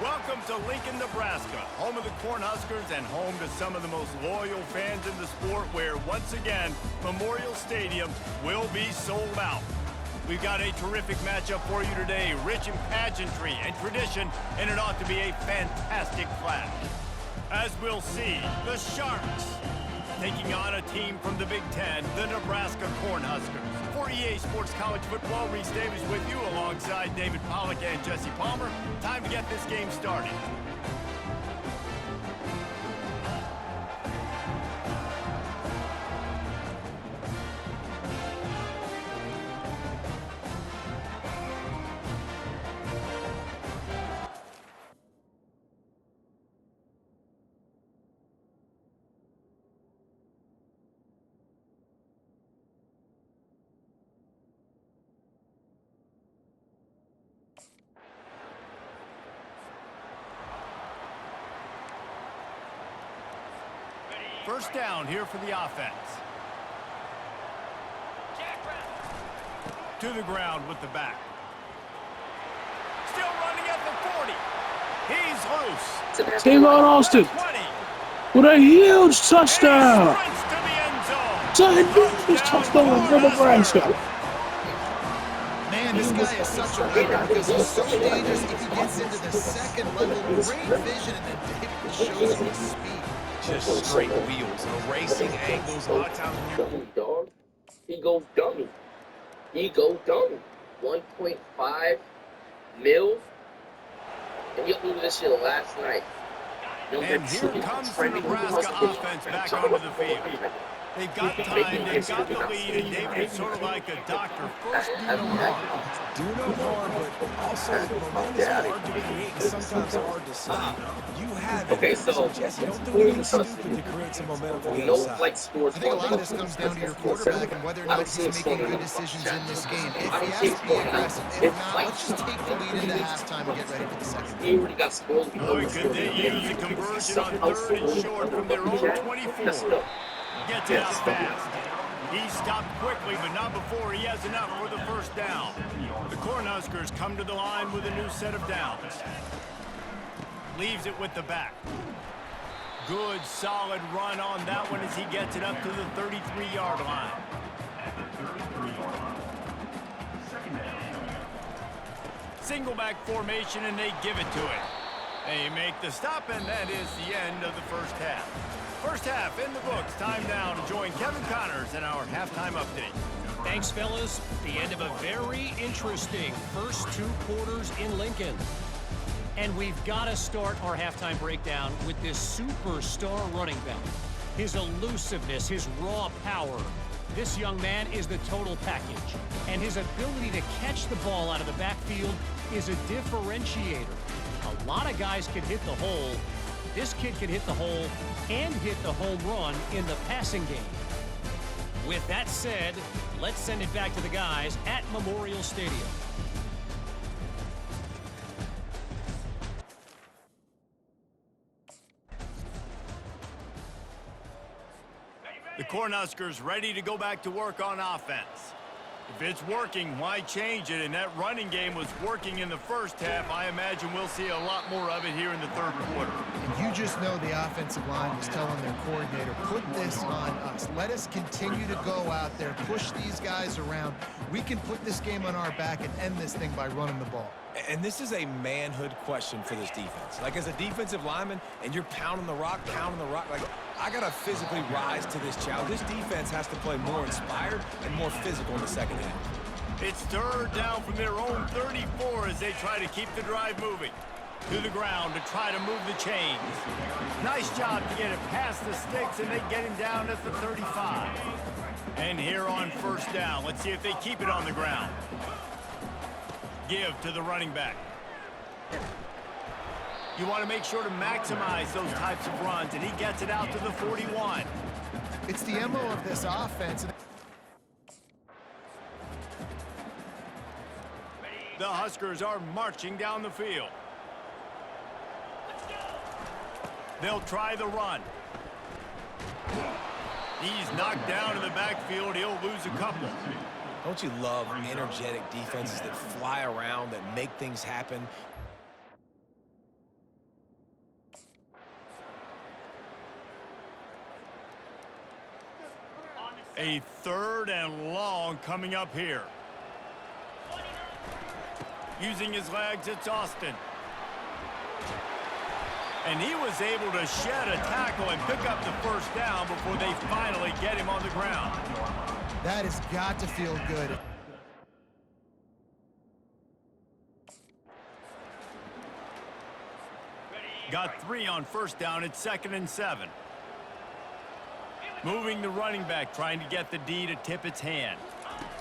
Welcome to Lincoln, Nebraska, home of the Cornhuskers and home to some of the most loyal fans in the sport where, once again, Memorial Stadium will be sold out. We've got a terrific matchup for you today, rich in pageantry and tradition, and it ought to be a fantastic clash. As we'll see, the Sharks taking on a team from the Big Ten, the Nebraska Cornhuskers. For EA Sports College Football, Reese Davis with you alongside David Pollack and Jesse Palmer. Time to get this game started. First down here for the offense. To the ground with the back. Still running at the 40. He's loose. Tavon Austin with a huge touchdown. It's a huge touchdown for Nebraska. Man, this guy is such a weapon because he's so dangerous if he gets into the second level. Great vision, and then David shows him his speed. Just straight wheels, erasing angles. A lot of times when you're dog, he goes dummy. 1.5 mil, and he uploaded this shit last night. And here comes the Nebraska offense back onto the field. They've got time, they've got the lead, and David is sort of like a doctor. First, do no harm. do no harm, but also momentum is hard to create and sometimes hard to stop. You have it. Okay, so Jesse, don't do anything stupid to create some momentum for the other like side. sports. I think a lot of this comes down to your quarterback and whether or not he's making good decisions in this game. If he has to be aggressive, if not, let's just take the lead into halftime and get ready for the second. He already got spoiled. Boy, could they use a conversion on third and short from their own 24. Gets it out fast. He stopped quickly, but not before he has enough for the first down. The Cornhuskers come to the line with a new set of downs. Leaves it with the back. Good, solid run on that one as he gets it up to the 33-yard line. Single back formation, and they give it to it. They make the stop, and that is the end of the first half. First half in the books. Time now to join Kevin Connors in our halftime update. Thanks, fellas. The end of a very interesting first two quarters in Lincoln. And we've got to start our halftime breakdown with this superstar running back. His elusiveness, his raw power. This young man is the total package. And his ability to catch the ball out of the backfield is a differentiator. A lot of guys can hit the hole. This kid can hit the hole and hit the home run in the passing game. With that said, let's send it back to the guys at Memorial Stadium. The Cornhuskers ready to go back to work on offense. If it's working, why change it? And that running game was working in the first half. I imagine we'll see a lot more of it here in the third quarter. And you just know the offensive line was telling their coordinator, put this on us. Let us continue to go out there, push these guys around. We can put this game on our back and end this thing by running the ball. And this is a manhood question for this defense. Like, as a defensive lineman, and you're pounding the rock, like, I got to physically rise to this challenge. This defense has to play more inspired and more physical in the second half. It's third down from their own 34 as they try to keep the drive moving. To the ground to try to move the chains. Nice job to get it past the sticks, and they get him down at the 35. And here on first down, let's see if they keep it on the ground. Give to the running back. You want to make sure to maximize those types of runs, and he gets it out to the 41. It's the MO of this offense. The Huskers are marching down the field. They'll try the run. He's knocked down in the backfield. He'll lose a couple. Don't you love energetic defenses that fly around, that make things happen? A 3rd and long coming up here. Using his legs, it's Austin. And he was able to shed a tackle and pick up the first down before they finally get him on the ground. That has got to feel good. Got 3 on first down. It's 2nd and 7. Moving the running back, trying to get the D to tip its hand.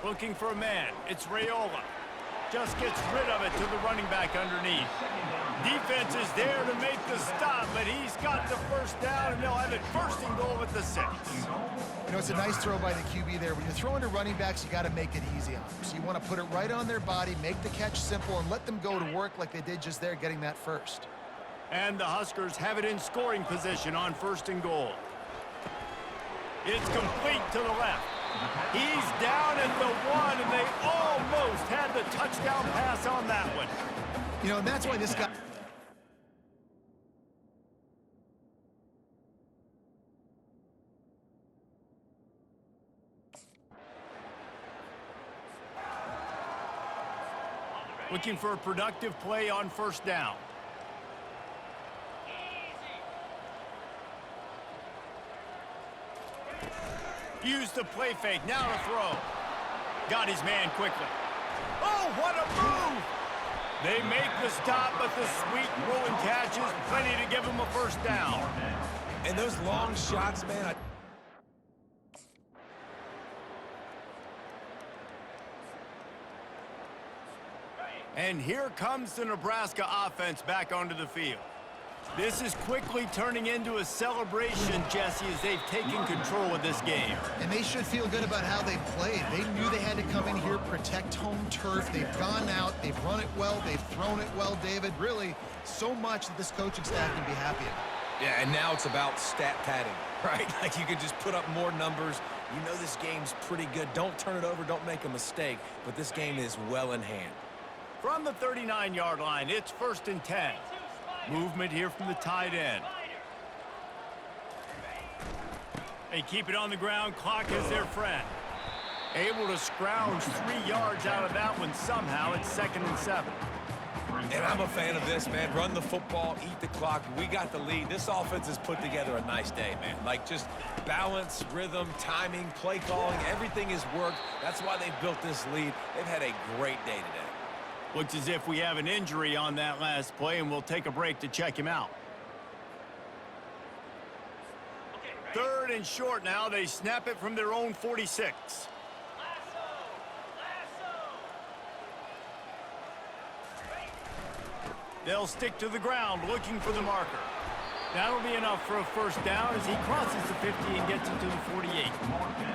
Looking for a man. It's Raiola. Just gets rid of it to the running back underneath. Defense is there to make the stop, but he's got the first down, and they'll have it 1st and goal at the 6. You know, it's a nice throw by the QB there. When you're throwing to running backs, you got to make it easy on them. So you want to put it right on their body, make the catch simple, and let them go to work like they did just there, getting that first. And the Huskers have it in scoring position on 1st and goal. It's complete to the left. He's down at the 1, and they almost had the touchdown pass on that one. You know, and that's why this guy... Looking for a productive play on 1st down. Used the play fake, now to throw. Got his man quickly. Oh, what a move! They make the stop, but the sweet rolling catch is plenty to give him a 1st down. And those long shots, man, And here comes the Nebraska offense back onto the field. This is quickly turning into a celebration, Jesse, as they've taken control of this game. And they should feel good about how they've played. They knew they had to come in here, protect home turf. They've gone out, they've run it well, they've thrown it well, David. Really, so much that this coaching staff can be happy about. yeah, and now it's about stat padding, right? Like you can just put up more numbers. You know this game's pretty good. Don't turn it over, don't make a mistake, but this game is well in hand. From the 39-yard line, it's 1st and 10. Movement here from the tight end. They keep it on the ground. Clock is their friend. Able to scrounge 3 yards out of that one somehow. It's 2nd and 7. And I'm a fan of this, man. Run the football, eat the clock. We got the lead. This offense has put together a nice day, man. Like just balance, rhythm, timing, play calling, everything has worked. That's why they've built this lead. They've had a great day today. Looks as if we have an injury on that last play, and we'll take a break to check him out. 3rd and short now. They snap it from their own 46. They'll stick to the ground looking for the marker. That'll be enough for a 1st down as he crosses the 50 and gets it to the 48.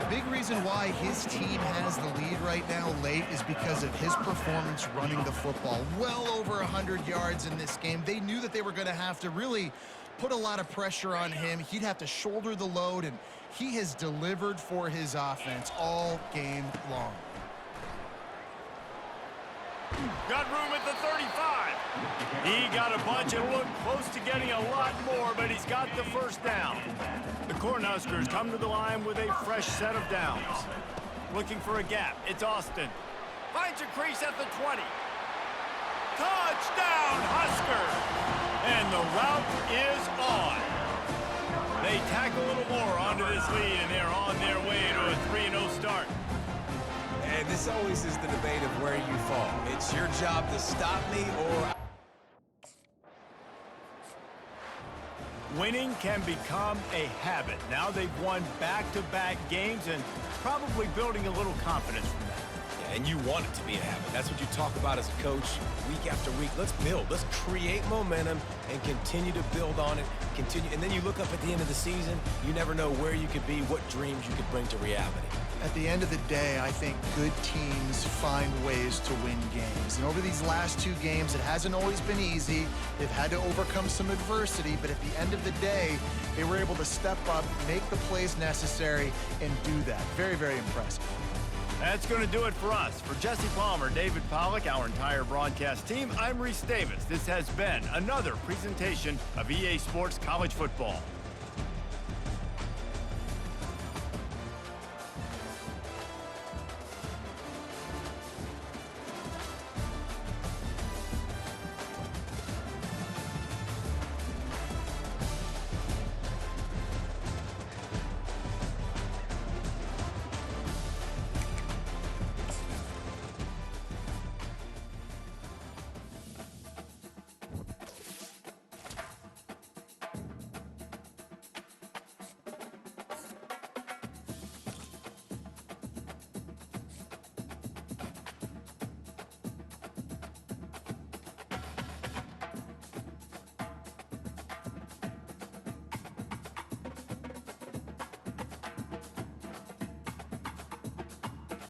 The big reason why his team has the lead right now late is because of his performance running the football. Well over 100 yards in this game. They knew that they were going to have to really put a lot of pressure on him. He'd have to shoulder the load, and he has delivered for his offense all game long. Got room at the 35. He got a bunch and looked close to getting a lot more, but he's got the 1st down. The Cornhuskers come to the line with a fresh set of downs. Looking for a gap. It's Austin. Finds a crease at the 20. Touchdown, Huskers! And the route is on. They tack a little more onto this lead, and they're on their way to a 3-0 start. And this always is the debate of where you fall. It's your job to stop me or... Winning can become a habit. Now they've won back-to-back games and probably building a little confidence from that. Yeah, and you want it to be a habit. That's what you talk about as a coach week after week. Let's build. Let's create momentum and continue to build on it. Continue, and then you look up at the end of the season, you never know where you could be, what dreams you could bring to reality. At the end of the day, I think good teams find ways to win games. And over these last 2 games, it hasn't always been easy. They've had to overcome some adversity, but at the end of the day, they were able to step up, make the plays necessary, and do that. Very, very impressive. That's going to do it for us. For Jesse Palmer, David Pollack, our entire broadcast team, I'm Reese Davis. This has been another presentation of EA Sports College Football.